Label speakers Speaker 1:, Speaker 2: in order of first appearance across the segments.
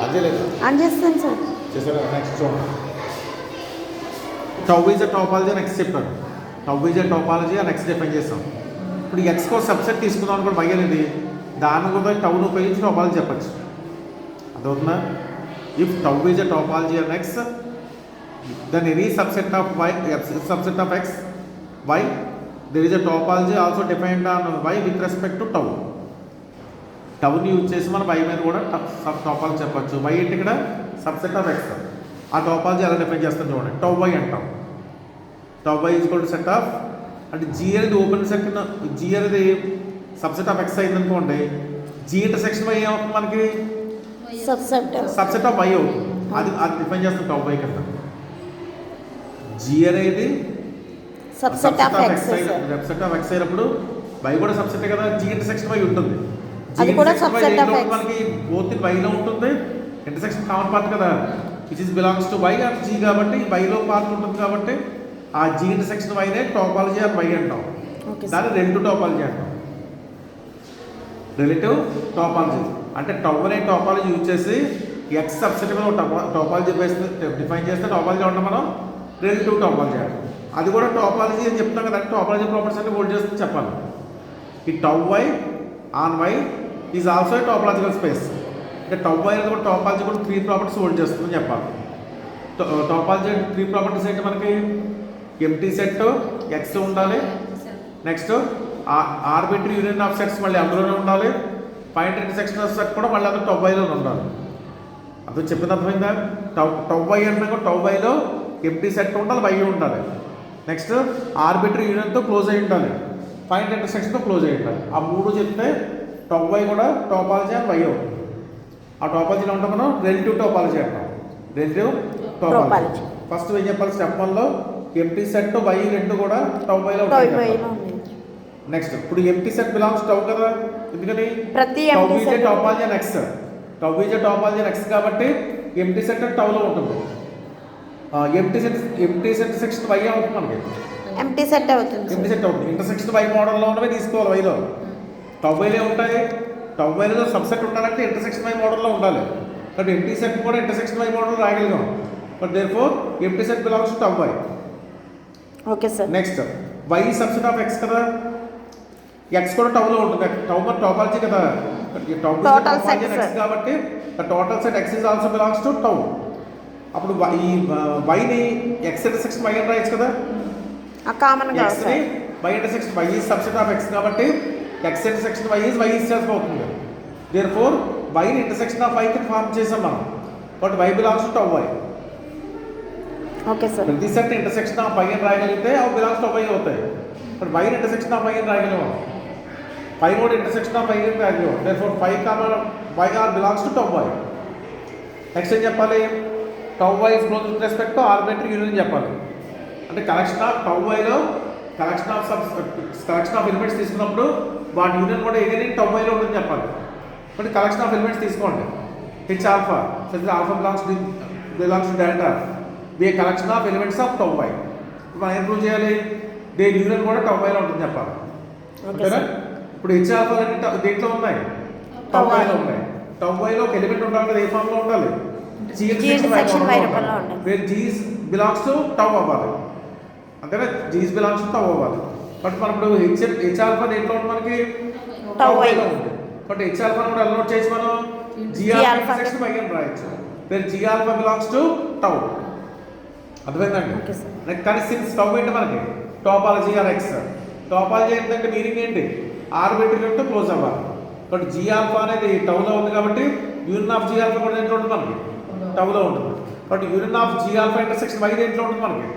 Speaker 1: అదే లేదు
Speaker 2: ఆన్ చేస్తాను సార్.
Speaker 1: చేసారా? నెక్స్ట్ చూడండి. టౌ ఈజ్ అ టోపాలజీ అని ఎక్స్ చెప్పారు. టౌ ఈజ్ అ టోపాలజీ అని ఎక్స్ డిఫైన్ చేస్తాం. ఇప్పుడు ఎక్స్కో సబ్సెట్ తీసుకుందాం అనుకోండి వై అనేది, దాన్ని కూడా టౌను ఉపయోగించి టోపాలజీ చెప్పచ్చు. అదవుతుందా? If tau is a topology అని x, then any subset of y, subset of x, y, there is a topology also defined on y with respect to tau. టౌని యూజ్ చేసి మనం y మీద కూడా topology చెప్పచ్చు. y అంటే ఇక్కడ subset of x. ఆ టోపాలజీ ఎలా డిఫైన్ చేస్తాం చూడండి. టౌ y అంటాం. Tau y is equal to set of, అంటే g అనేది ఓపెన్ సెట్, g అనేది సబ్సెట్ ఆఫ్ x అయింది అనుకోండి, g ఇంటర్సెక్షన్ y ఏమవుతుంది మనకి? సబ్సెట్ ఆఫ్ y అవుతుంది. అది డిఫైన్ చేస్తాం టౌ y కింద. జీ అనేది సబ్సెట్ ఆఫ్ ఎక్స్ అయినప్పుడు వై కూడా సబ్సెట్ కదా, జీ ఇంటర్సెక్షన్ వై ఉంటుంది. మనకి బోత్ వైలో ఉంటుంది, ఇంటర్సెక్షన్ కామన్ పార్ట్ కదా, which is belongs to y or G, కాబట్టి వైలో పార్ట్ ఉంటుంది కాబట్టి ఆ జీ ఇంటర్సెక్షన్ వైనే టోపాలజీ ఆర్ వై అంటాం. దాన్ని రిలేటివ్ టోపాలజీ అంటాం. రిలేటివ్ టోపాలజీ అంటే టౌ అనే టోపాలజీ యూజ్ చేసి ఎక్స్ సబ్సెట్ మీద టోపాలజీ డిఫైన్ చేస్తే టోపాలజీ ఉంటాం మనం రిలేటివ్ టోపాలజీ అంటాం. అది కూడా టోపాలజీ అని చెప్తాం కదా, టోపాలజీ ప్రాపర్టీస్ అంటే హోల్డ్ చేస్తుంది చెప్పాలి. ఈ tau y on y is also topological space. అంటే టౌ వై అనేది కూడా టోపాలజీ కూడా 3 ప్రాపర్టీస్ హోల్డ్ చేస్తుందని చెప్పాలి. టోపాలజీ 3 ప్రాపర్టీస్ అయితే మనకి ఎంటీ సెట్ ఎక్స్ ఉండాలి, next arbitrary union of sets మళ్ళీ అందులోనే ఉండాలి, పాయింట్ ఇంటర్సెక్షన్ ఆఫ్ సెట్ కూడా మళ్ళీ అందులో టౌ వైలోనే ఉండాలి. అది చెప్పింది అర్థమైందా? టౌ వై అంటే టౌ వైలో ఎంటీ సెట్ ఉండాలి, వై ఉండాలి, నెక్స్ట్ ఆర్బిటరీ యూనియన్తో క్లోజ్ అయి ఉండాలి, పాయింట్ ఇంటర్సెక్షన్తో క్లోజ్ అయి ఉండాలి. ఆ 3 చెప్తే టౌ వై కూడా టోపాలజీ అని వై అవుతుంది. ఆ టోపాలజీలో ఉంటాం మనం రిలేటివ్ టోపాలజీ అంటాం. రిలేటివ్ టోపాలజీ ఫస్ట్ ఏం చెప్పాలి? స్టెప్ 1లో ఎంటీ సెట్ వై రెండు కూడా టౌ వైలో ఉంటాయి. నెక్స్ట్ ఇప్పుడు ఎంటీ సెట్ బిలాంగ్స్ టౌ కదా, ఎందుకని టౌ ఈజ్ ఏ టోపాలజీ అని x, tau is a topology అని ఎక్స్ కాబట్టి ఎంటీ సెట్ టౌలో ఉంటుంది. ఎంటీ సెట్ సెక్షన్ వై అవుతుంది మనకి, ఎంటీ సెట్ అవుతుంది. ఇంటర్సెక్షన్ వై మోడల్లో ఉన్నవి తీసుకోవాలి. వైలో టౌ వైలే ఉంటాయి. టౌ వైలో సబ్సెట్ ఉండాలంటే ఇంటర్సెక్షన్ వై మోడల్లో ఉండాలి. బట్ ఎంటీ సెట్ కూడా ఇంటర్సెక్షన్ వై మోడల్ రాయగలిగాం. But therefore empty set belongs to tau y.
Speaker 2: Okay sir.
Speaker 1: Next y subset of X కదా, ఎక్స్ కూడా టౌలో ఉంటుంది. టౌ టోపాలజీ కదా, టోపాలజీ ఎక్స్ కాబట్టి total set x is also belongs to tau. అప్పుడు ఈ వైని ఎక్స్ ఇంటర్సెక్షన్ వై అని రాయొచ్చు కదా, ఎక్స్ని y intersection y is subset of x కాబట్టి x intersection y is self అవుతుంది. దేర్ఫోర్ వైని ఇంటర్సెక్షన్ ఆఫ్ వై కింద ఫార్మ్ చేసాం మనం. But y belongs to tau y.
Speaker 2: Okay sir.
Speaker 1: ప్రతి సెట్ ఇంటర్సెక్షన్ ఆఫ్ వై అని రాయగలిగితే అవి బిలాంగ్స్ టు వై అవుతాయి. బట్ వైని ఇంటర్సెక్షన్ ఆఫ్ వై అని రాయగలిగాం, వై కూడా ఇంటర్సెక్షన్ ఆఫ్ వై అని రాయగలిగాం. Therefore y are belongs to tau y. Next ఏం చెప్పాలి? Tau y is close with respect to arbitrary union చెప్పాలి. అంటే కలెక్షన్ ఆఫ్ టౌ వైలో కలెక్షన్ ఆఫ్ ఎలిమెంట్స్ తీసుకున్నప్పుడు వాటి యూనియన్ కూడా ఏదైనా టౌ వైలో ఉంటుందని చెప్పాలి. బట్ కలెక్షన్ ఆఫ్ ఎలిమెంట్స్ తీసుకోండి, H alpha, so alpha belongs to delta, be collection of elements of tau Y. మనం ఏం ప్రూవ్ చేయాలి? దేని యూనియన్ కూడా టౌ వైలో ఉంటుంది చెప్పాలి. ఓకేనా? ఇప్పుడు హెచ్ ఆల్ఫా దేంట్లో ఉన్నాయి? టౌ వైలో ఉన్నాయి. టౌ వైలో ఒక ఎలిమెంట్ ఉండాలి కదా, ఏ ఫామ్లో ఉండాలి? జీ బిలాంగ్స్ టు టౌ అవ్వాలి, అంతేనా? జీస్ బిలాంగ్స్ టు టౌ అవ్వాలి. బట్ మనం ఇప్పుడు హెచ్ ఆల్ఫా దేంట్లో ఉంది మనకి? టౌ వైలో ఉంది. బట్ హెచ్ ఆల్ఫాను కూడా నోట్ చేసి మనం జీ ఆల్ఫా ఇంటర్సెక్షన్ వై అని రాయొచ్చు. G alpha belongs to tau. అర్థమైందండి? కానీ సిన్స్ టౌ ఏంటి మనకి? Topology are X. టోపాలజీ ఏంటంటే మీనింగ్ ఏంటి? ఆర్బిటరీతో క్లోజ్ అవ్వాలి. బట్ జీ ఆల్ఫా అనేది టౌలో ఉంది కాబట్టి యూనియన్ ఆఫ్ జీ ఆల్ఫా కూడా దేంట్లో ఉంటుంది మనకి? టౌలో ఉంటుంది. But union of G alpha intersection y దేంట్లో ఉంటుంది మనకి?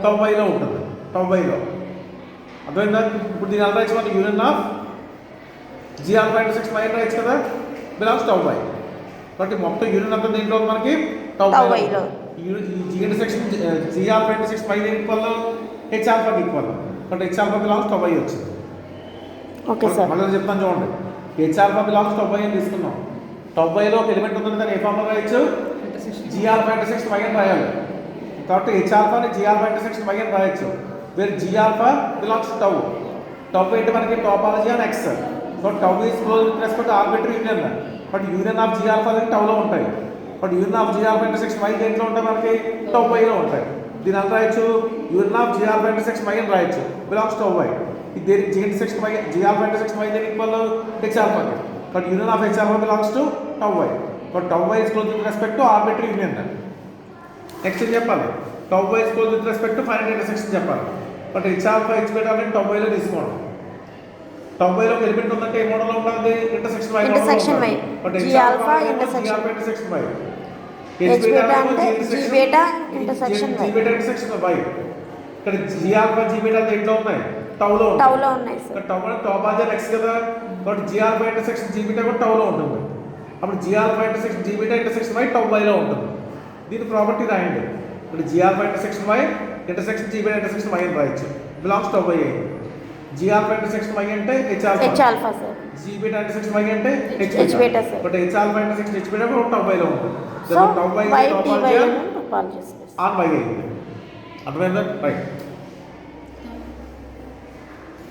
Speaker 1: టౌ వైలో ఉంటుంది. టౌ వైలో. అర్థమైందా? ఇప్పుడు దీని ఎలా రాయచ్చు? మనకి union of G alpha intersection y రాయచ్చు కదా, బిలాంగ్స్ టౌ వై. బట్ మొత్తం యూనియన్ అంతా దేంట్లో ఉంది మనకి? టౌ వైలో. G intersection G alpha intersection y equal H ఆల్ఫాకి equal. But H alpha belongs tau y వచ్చింది.
Speaker 2: Okay sir.
Speaker 1: మళ్ళీ చెప్తాను చూడండి. H alpha belongs tau why అని తీసుకున్నాం. టౌ వైలో ఒక ఎలిమెంట్ ఉంటుంది, దాన్ని ఏ ఫామ్లో రాయొచ్చు? జీ ఆల్ఫా ఇంటర్సెక్షన్ వై అని రాయాలి. కాబట్టి హెచ్ ఆల్ఫాని జీ ఆల్ఫా ఇంటర్సెక్షన్ వై అని రాయొచ్చు. Where G alpha belongs to tau. Tau ఏంటి మనకి? టోపాలజీ అని x. So tau is close with respect to arbitrary union. But union of G alpha అనేది టౌలో ఉంటాయి. But union of G alpha intersection y దేంట్లో ఉంటాయి మనకి టౌ వైలో ఉంటాయి. దీని అంతా రాయొచ్చు union of G alpha intersection why అని రాయొచ్చు, బిలాంగ్స్ టౌ వై. ఇది దేనికి G intersection y, G alpha intersection y దేనికి ఈక్వల్ హెచ్ ఆల్ఫాకి. But union of H alpha belongs to tau y. But tau y is close with respect to arbitrary union. Next ఏం చెప్పాలి, tau y is close with respect to final intersection చెప్పాలి. But H alpha H beta అనేది tau వైలో తీసుకోండి. Tau వైలో ఒక element ఉందంటే ఏ మోడల్లో ఉంటుంది, intersection y
Speaker 2: intersection y.
Speaker 1: But
Speaker 2: G
Speaker 1: H
Speaker 2: alpha
Speaker 1: alpha
Speaker 2: intersection
Speaker 1: intersection y.
Speaker 2: H beta అంటే G beta intersection y.
Speaker 1: G beta intersection y. ఇక్కడ జీ ఆల్ఫా జీ బీటా దేంట్లో ఉన్నాయి, టౌలో ఉంటాయి.
Speaker 2: టౌలో ఉన్నాయి సార్.
Speaker 1: టౌ అంటే టౌ బాజర్ ఎక్స్ కదా, కాబట్టి G alpha intersection G beta కూడా టౌలో ఉంటుంది. అప్పుడు G alpha intersection G beta intersection y tau వైలో ఉంటుంది. దీని ప్రాపర్టీ రాయండి. ఇప్పుడు G alpha intersection y intersection G beta intersection why అని రాయొచ్చు, బిలాంగ్స్ టౌ వై అయ్యింది. జీ ఆల్ఫా ఇంటర్సెక్షన్ వై అంటే H
Speaker 2: H alpha sir.
Speaker 1: G beta intersection y అంటే
Speaker 2: H beta sir.
Speaker 1: But H alpha intersection H beta కూడా tau వైలో ఉంటుంది.
Speaker 2: So
Speaker 1: tau y
Speaker 2: y T y topology.
Speaker 1: On y అయింది. అర్థమైందా? Right.